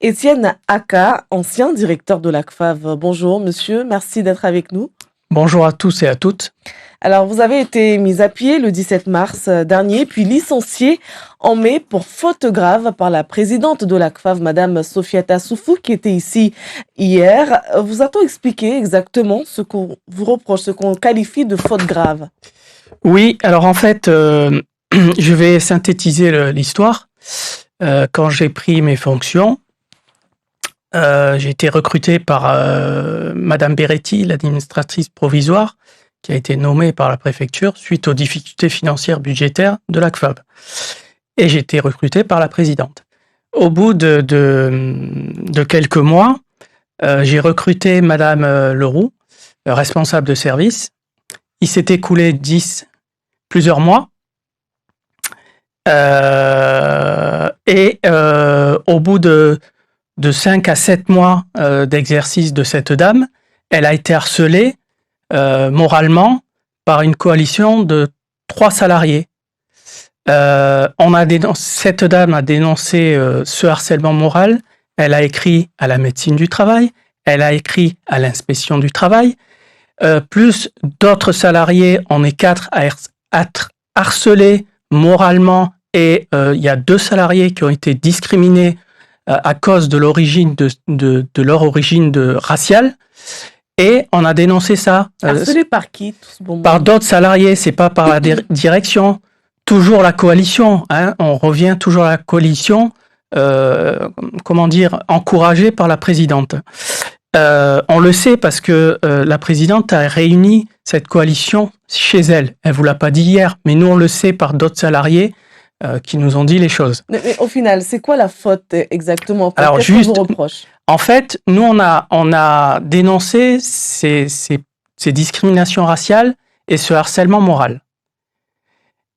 Étienne Aka, ancien directeur de l'ACFAV. Bonjour monsieur, merci d'être avec nous. Bonjour à tous et à toutes. Alors, vous avez été mis à pied le 17 mars dernier, puis licencié en mai pour faute grave par la présidente de l'ACFAV, Madame Sofiata Soufou, qui était ici hier. Vous a-t-on expliqué exactement ce qu'on vous reproche, ce qu'on qualifie de faute grave? Oui, alors en fait, je vais synthétiser l'histoire. Quand j'ai pris mes fonctions, j'ai été recruté par Madame Beretti, l'administratrice provisoire, qui a été nommée par la préfecture suite aux difficultés financières budgétaires de l'ACFAB. Et j'ai été recruté par la présidente. Au bout de quelques mois, j'ai recruté Madame Leroux, responsable de service. Il s'est écoulé plusieurs mois. Au bout de 5 à 7 mois d'exercice de cette dame, elle a été harcelée moralement par une coalition de 3 salariés. Cette dame a dénoncé ce harcèlement moral. Elle a écrit à la médecine du travail, elle a écrit à l'inspection du travail, plus d'autres salariés, on est 4 à être harcelés moralement, et il y a 2 salariés qui ont été discriminés à cause de l'origine de leur origine raciale. Et on a dénoncé ça. Harcelé par qui, tout ce bon monde? Par d'autres salariés, c'est pas par la direction. Toujours la coalition, hein, on revient toujours à la coalition, encouragée par la présidente. On le sait parce que la présidente a réuni cette coalition chez elle. Elle vous l'a pas dit hier, mais nous on le sait par d'autres salariés qui nous ont dit les choses. Mais au final, c'est quoi la faute exactement? Alors qu'est-ce qu'on vous reproche? En fait, nous on a dénoncé ces discriminations raciales et ce harcèlement moral.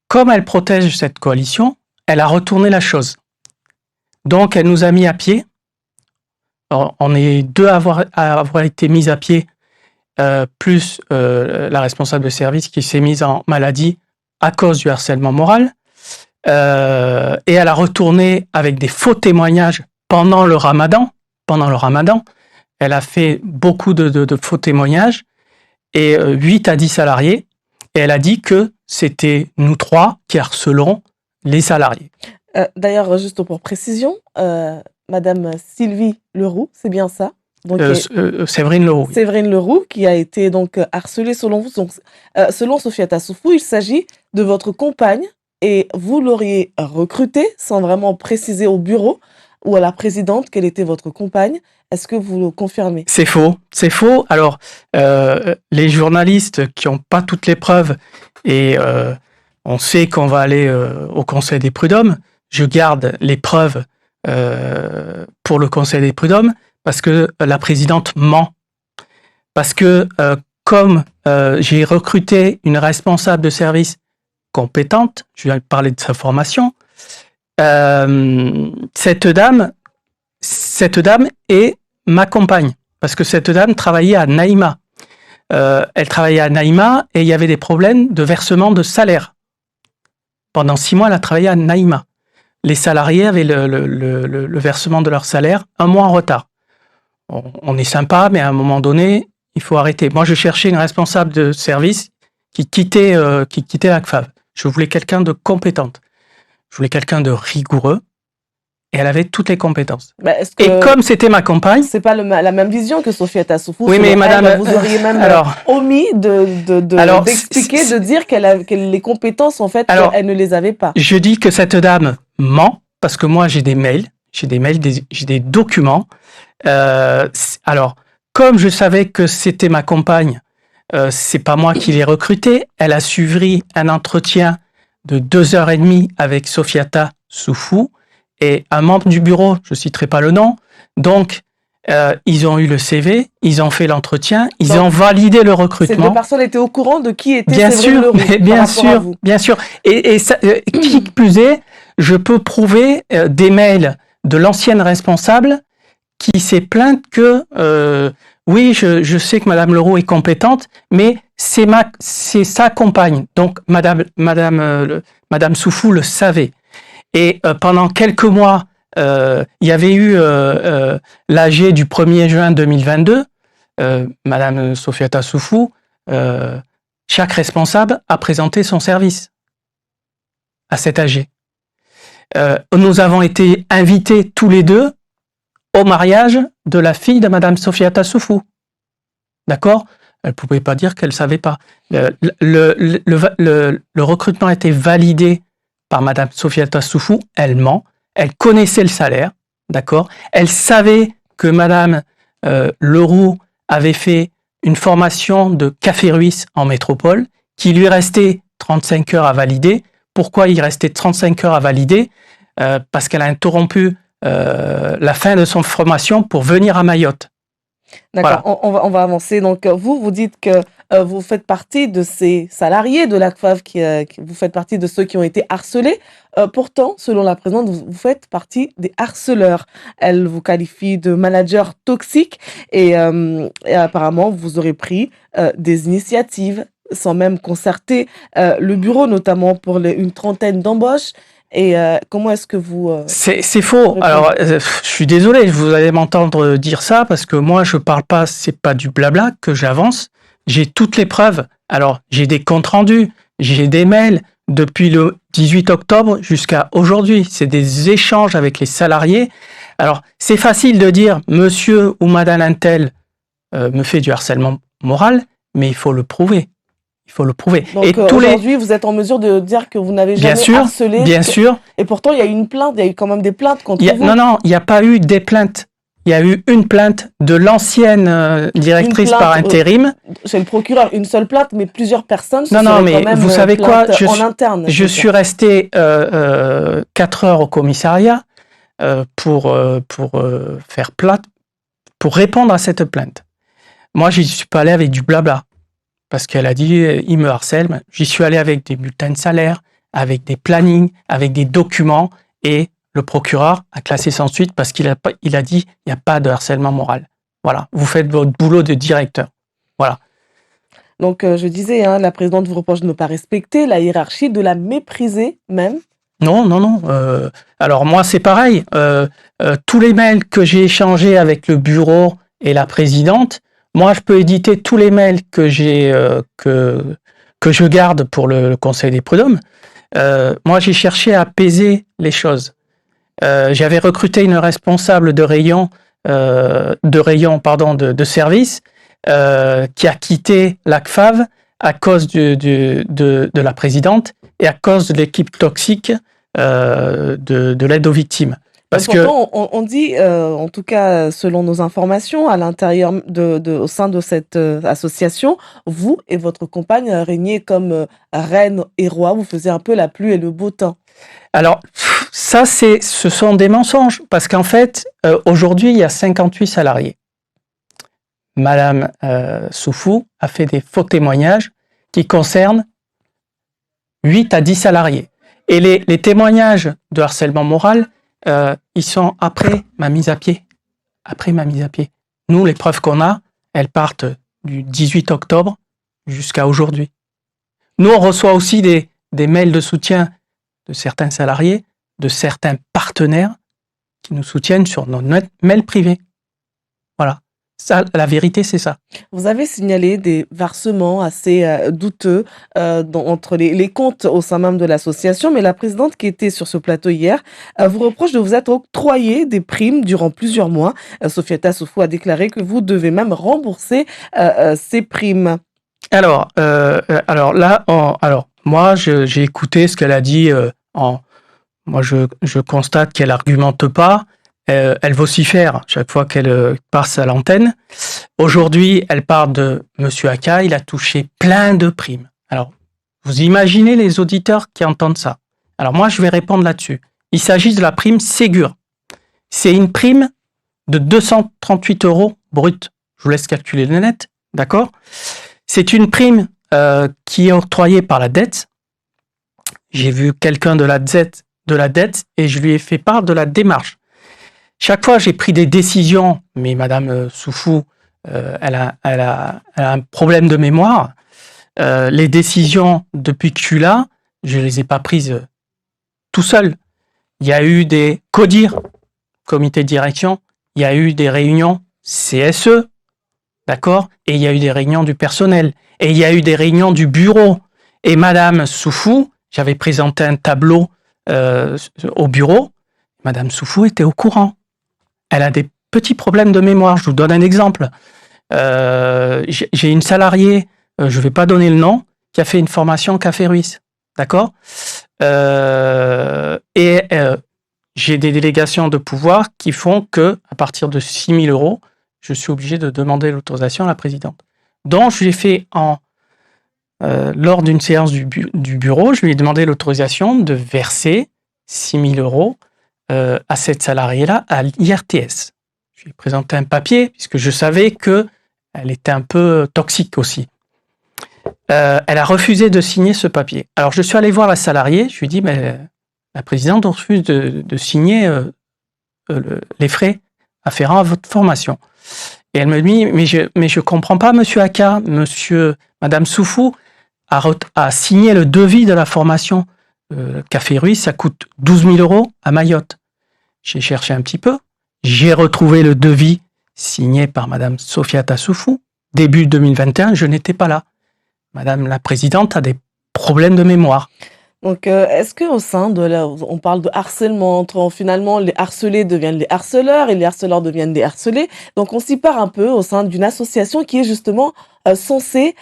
Comme elle protège cette coalition, elle a retourné la chose. Donc elle nous a mis à pied. Alors, on est 2 à avoir été mis à pied, plus la responsable de service qui s'est mise en maladie à cause du harcèlement moral. Et elle a retourné avec des faux témoignages pendant le ramadan. Elle a fait beaucoup de faux témoignages, et 8 à 10 salariés. Et elle a dit que c'était nous 3 qui harcelons les salariés. D'ailleurs, juste pour précision, Madame Sylvie Leroux, c'est bien ça? Donc, Séverine Leroux. Séverine Leroux, qui a été donc harcelée selon vous. Donc, selon Sofiata Soufou, il s'agit de votre compagne, et vous l'auriez recrutée sans vraiment préciser au bureau ou à la présidente quelle était votre compagne. Est-ce que vous le confirmez? C'est faux. Alors, les journalistes qui n'ont pas toutes les preuves, et on sait qu'on va aller au Conseil des prud'hommes, je garde les preuves pour le Conseil des prud'hommes, parce que la présidente ment. Parce que comme j'ai recruté une responsable de service compétente, je vais parler de sa formation, cette dame est ma compagne, parce que cette dame travaillait à Naïma. Elle travaillait à Naïma et il y avait des problèmes de versement de salaire. Pendant 6 mois, elle a travaillé à Naïma. Les salariés avaient le versement de leur salaire 1 mois en retard. On est sympa, mais à un moment donné, il faut arrêter. Moi, je cherchais une responsable de service qui quittait l'ACFAV. Je voulais quelqu'un de compétente. Je voulais quelqu'un de rigoureux. Et elle avait toutes les compétences. Et comme c'était ma compagne... C'est pas la même vision que Sofiata Soufou. Oui, mais madame... vous auriez même omis d'expliquer, de dire qu'elle les compétences, en fait, elle ne les avait pas. Je dis que cette dame ment, parce que moi, j'ai des mails, j'ai des documents. Alors, comme je savais que c'était ma compagne, c'est pas moi qui l'ai recrutée. Elle a suivi un entretien de 2h30 avec Sofiata Soufou et un membre du bureau, je citerai pas le nom. Donc, ils ont eu le CV, ils ont fait l'entretien, ils ont validé le recrutement. Ces 2 personnes étaient au courant de qui était Séverine Leroux. Bien sûr. Et ça, qui plus est, je peux prouver des mails de l'ancienne responsable qui s'est plainte que oui, je sais que Madame Leroux est compétente, mais c'est sa compagne. Donc Madame Soufou le savait. Et pendant quelques mois, il y avait eu l'AG du 1er juin 2022, Madame Sofiata Soufou, chaque responsable a présenté son service à cet AG. Nous avons été invités tous les deux au mariage de la fille de Madame Sofiata Soufou. D'accord ? Elle ne pouvait pas dire qu'elle ne savait pas. Le recrutement a été validé par Madame Sofiata Soufou. Elle ment. Elle connaissait le salaire. D'accord ? Elle savait que Madame Leroux avait fait une formation de café ruisse en métropole, qui lui restait 35 heures à valider. Pourquoi il restait 35 heures à valider ? Parce qu'elle a interrompu la fin de son formation pour venir à Mayotte. D'accord, voilà. On va avancer. Donc, vous dites que vous faites partie de ces salariés de l'ACFAV, vous faites partie de ceux qui ont été harcelés. Pourtant, selon la présidente, vous faites partie des harceleurs. Elle vous qualifie de manager toxique et apparemment, vous aurez pris des initiatives sans même concerter le bureau, notamment pour une trentaine d'embauches. Et comment est-ce que vous... C'est faux. Alors, je suis désolé, vous allez m'entendre dire ça, parce que moi, je parle pas, c'est pas du blabla que j'avance. J'ai toutes les preuves. Alors, j'ai des comptes rendus, j'ai des mails depuis le 18 octobre jusqu'à aujourd'hui. C'est des échanges avec les salariés. Alors, c'est facile de dire, monsieur ou madame Intel me fait du harcèlement moral, mais il faut le prouver. Il faut le prouver. Donc, et aujourd'hui, vous êtes en mesure de dire que vous n'avez jamais harcelé. Bien sûr. Et pourtant, il y a eu une plainte, il y a eu quand même des plaintes contre vous. Non, il n'y a pas eu des plaintes. Il y a eu une plainte de l'ancienne directrice par intérim. Chez le procureur, une seule plainte, mais plusieurs personnes se Non, mais quand même vous savez quoi, en interne. Je suis resté 4 heures au commissariat pour faire plainte, pour répondre à cette plainte. Moi, je n'y suis pas allé avec du blabla. Parce qu'elle a dit, il me harcèle. J'y suis allé avec des bulletins de salaire, avec des plannings, avec des documents, et le procureur a classé sans suite parce qu'il a dit, il n'y a pas de harcèlement moral. Voilà, vous faites votre boulot de directeur. Voilà. Donc, je disais, la présidente vous reproche de ne pas respecter la hiérarchie, de la mépriser même. Non. Alors moi, c'est pareil. Tous les mails que j'ai échangés avec le bureau et la présidente, moi, je peux éditer tous les mails que je garde pour le Conseil des prud'hommes. Moi, j'ai cherché à apaiser les choses. J'avais recruté une responsable de service qui a quitté l'ACFAV à cause de la présidente et à cause de l'équipe toxique de l'aide aux victimes. Parce que on dit, en tout cas selon nos informations, à l'intérieur au sein de cette association, vous et votre compagne régnez comme reine et roi. Vous faisiez un peu la pluie et le beau temps. Alors ça, ce sont des mensonges, parce qu'en fait, aujourd'hui, il y a 58 salariés. Madame Soufou a fait des faux témoignages qui concernent 8 à 10 salariés. Et les témoignages de harcèlement moral, ils sont après ma mise à pied. Nous, les preuves qu'on a, elles partent du 18 octobre jusqu'à aujourd'hui. Nous, on reçoit aussi des mails de soutien de certains salariés, de certains partenaires qui nous soutiennent sur nos mails privés. Voilà. Ça, la vérité, c'est ça. Vous avez signalé des versements assez douteux entre les comptes au sein même de l'association, mais la présidente qui était sur ce plateau hier vous reproche de vous être octroyé des primes durant plusieurs mois. Sofiata Soufou a déclaré que vous devez même rembourser ces primes. Alors moi, j'ai écouté ce qu'elle a dit. Moi, je constate qu'elle argumente pas. Elle vocifère chaque fois qu'elle passe à l'antenne. Aujourd'hui, elle parle de Monsieur Aka, il a touché plein de primes. Alors, vous imaginez les auditeurs qui entendent ça. Alors moi, je vais répondre là-dessus. Il s'agit de la prime Ségur. C'est une prime de 238 € brut. Je vous laisse calculer le net, d'accord ? C'est une prime qui est octroyée par la dette. J'ai vu quelqu'un de la dette et je lui ai fait part de la démarche. Chaque fois, j'ai pris des décisions, mais Madame Soufou, elle a un problème de mémoire. Les décisions, depuis que je suis là, je les ai pas prises tout seul. Il y a eu des CODIR comité de direction, il y a eu des réunions CSE, d'accord? Et il y a eu des réunions du personnel. Et il y a eu des réunions du bureau. Et Madame Soufou, j'avais présenté un tableau au bureau. Madame Soufou était au courant. Elle a des petits problèmes de mémoire. Je vous donne un exemple. J'ai une salariée, je ne vais pas donner le nom, qui a fait une formation Café Ruisse. D'accord? J'ai des délégations de pouvoir qui font que, à partir de 6 000 €, je suis obligé de demander l'autorisation à la présidente. Donc, j'ai fait lors d'une séance du bureau, je lui ai demandé l'autorisation de verser 6 000 € à cette salariée-là à l'IRTS. Je lui ai présenté un papier, puisque je savais qu'elle était un peu toxique aussi. Elle a refusé de signer ce papier. Alors, je suis allé voir la salariée, je lui ai dit, mais la présidente refuse de signer les frais afférents à votre formation. Et elle me dit, mais je comprends pas, monsieur Aka, madame Soufou a signé le devis de la formation Café Ruisse, ça coûte 12 000 € à Mayotte. J'ai cherché un petit peu, j'ai retrouvé le devis signé par madame Sofiata Soufou, début 2021, je n'étais pas là. Madame la présidente a des problèmes de mémoire. Donc, est-ce qu'au sein on parle de harcèlement, finalement, les harcelés deviennent les harceleurs et les harceleurs deviennent des harcelés. Donc, on s'y part un peu au sein d'une association qui est justement censée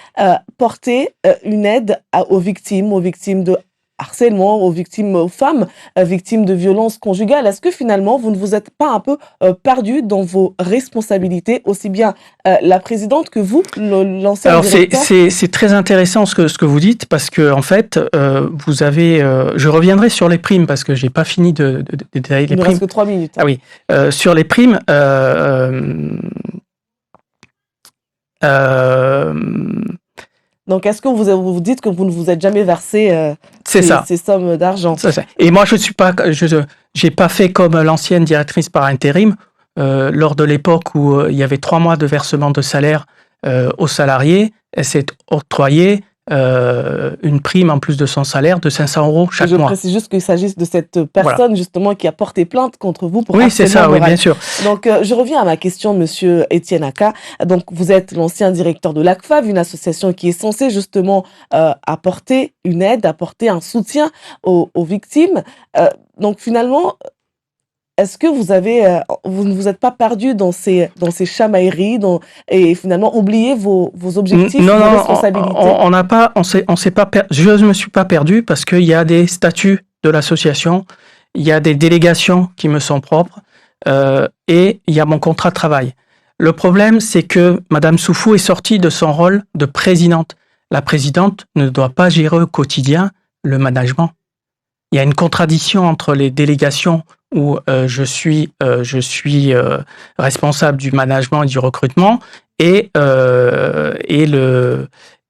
porter une aide aux victimes de harcèlement, aux femmes victimes de violences conjugales. Est-ce que finalement, vous ne vous êtes pas un peu perdu dans vos responsabilités, aussi bien la présidente que vous, l'ancien directeur? Alors, c'est très intéressant ce que vous dites, parce que en fait, vous avez... je reviendrai sur les primes, parce que j'ai pas fini de détailler les primes. Il ne reste que 3 minutes. Ah oui. Sur les primes... Donc, est-ce que vous dites que vous ne vous êtes jamais versé ces sommes d'argent? C'est ça. Et moi, j'ai pas fait comme l'ancienne directrice par intérim, lors de l'époque où il y avait 3 mois de versement de salaire aux salariés. Elle s'est octroyée une prime en plus de son salaire de 500 € chaque mois. Je précise juste qu'il s'agisse de cette personne justement qui a porté plainte contre vous pour harcèlement moral. Oui, c'est ça, oui, bien sûr. Donc, je reviens à ma question, monsieur Étienne Aka. Donc, vous êtes l'ancien directeur de l'ACFAV, une association qui est censée justement apporter une aide, apporter un soutien aux victimes. Donc, finalement, est-ce que vous ne vous êtes pas perdu dans ces chamailleries et finalement oublié vos objectifs, vos responsabilités? Je ne me suis pas perdu, parce qu'il y a des statuts de l'association, il y a des délégations qui me sont propres et il y a mon contrat de travail. Le problème, c'est que madame Soufou est sortie de son rôle de présidente. La présidente ne doit pas gérer au quotidien le management. Il y a une contradiction entre les délégations où je suis responsable du management et du recrutement et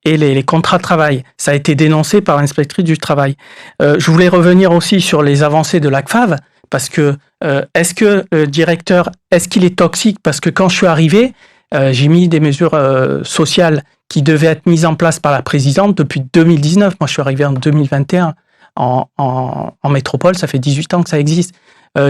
les contrats de travail. Ça a été dénoncé par l'inspectrice du travail. Je voulais revenir aussi sur les avancées de l'ACFAV, parce que est-ce que le directeur, est-ce qu'il est toxique? Parce que quand je suis arrivé, j'ai mis des mesures sociales qui devaient être mises en place par la présidente depuis 2019. Moi, je suis arrivé en 2021 en métropole, ça fait 18 ans que ça existe.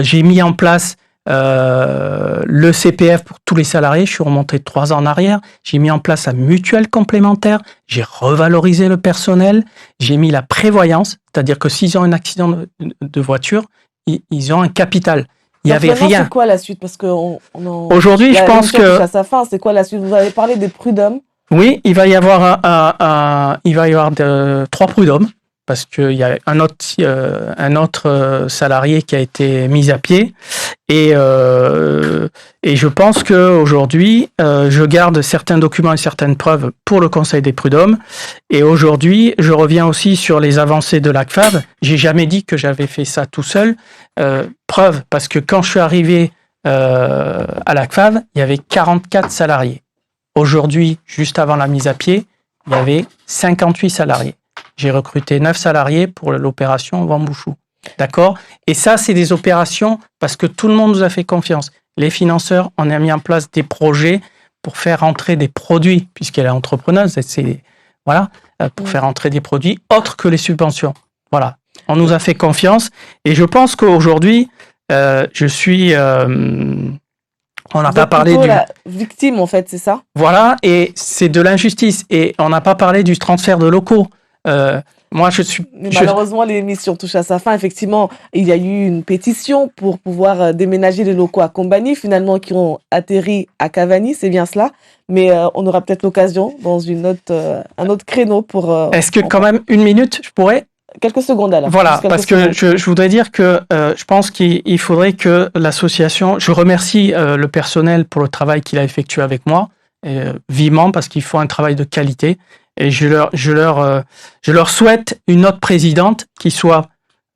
J'ai mis en place le CPF pour tous les salariés, je suis remonté 3 ans en arrière. J'ai mis en place la mutuelle complémentaire, j'ai revalorisé le personnel, j'ai mis la prévoyance, c'est-à-dire que s'ils ont un accident de voiture, ils ont un capital. Il n'y avait rien. C'est quoi la suite? Parce que aujourd'hui, je pense que... à sa fin, c'est quoi la suite? Vous avez parlé des prud'hommes. Oui, il va y avoir 3 prud'hommes, parce qu'il y a un autre salarié qui a été mis à pied. Et je pense qu'aujourd'hui, je garde certains documents et certaines preuves pour le Conseil des prud'hommes. Et aujourd'hui, je reviens aussi sur les avancées de l'ACFAV. J'ai jamais dit que j'avais fait ça tout seul. Preuve, parce que quand je suis arrivé à l'ACFAV, il y avait 44 salariés. Aujourd'hui, juste avant la mise à pied, il y avait 58 salariés. J'ai recruté 9 salariés pour l'opération Wambouchou. D'accord? Et ça, c'est des opérations parce que tout le monde nous a fait confiance. Les financeurs, on a mis en place des projets pour faire entrer des produits, puisqu'elle est entrepreneuse, pour faire entrer des produits autres que les subventions. Voilà. On nous a fait confiance. Et je pense qu'aujourd'hui, je suis... on n'a pas parlé plutôt du... la victime, en fait, c'est ça? Voilà, et c'est de l'injustice. Et on n'a pas parlé du transfert de locaux. Moi, je suis... Mais malheureusement, l'émission touche à sa fin. Effectivement, il y a eu une pétition pour pouvoir déménager les locaux à Combani, finalement, qui ont atterri à Cavani, c'est bien cela. Mais on aura peut-être l'occasion dans un autre créneau pour... Est-ce que quand même, une minute, je pourrais? Quelques secondes alors. Voilà, parce que je voudrais dire que je pense qu'il faudrait que l'association... Je remercie le personnel pour le travail qu'il a effectué avec moi, vivement, parce qu'il faut un travail de qualité. Et je leur souhaite une autre présidente qui soit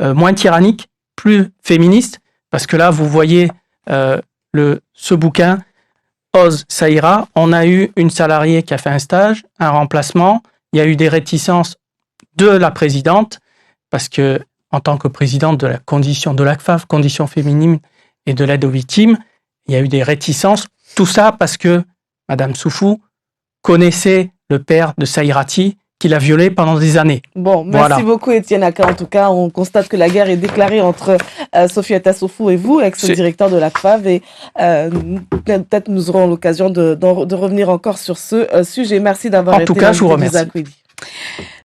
moins tyrannique, plus féministe, parce que là, vous voyez ce bouquin, Ose, ça ira. On a eu une salariée qui a fait un stage, un remplacement. Il y a eu des réticences de la présidente, parce que en tant que présidente de la condition de l'ACFAF, condition féminine et de l'aide aux victimes, il y a eu des réticences. Tout ça parce que Madame Soufou connaissait le père de Saïrati, qui l'a violé pendant des années. Bon, merci beaucoup Étienne Aka. En tout cas, on constate que la guerre est déclarée entre Sofiata Soufou et vous, ex-directeur de l'ACFAV. Et peut-être nous aurons l'occasion de revenir encore sur ce sujet. Merci d'avoir été là. En tout cas, je vous remercie.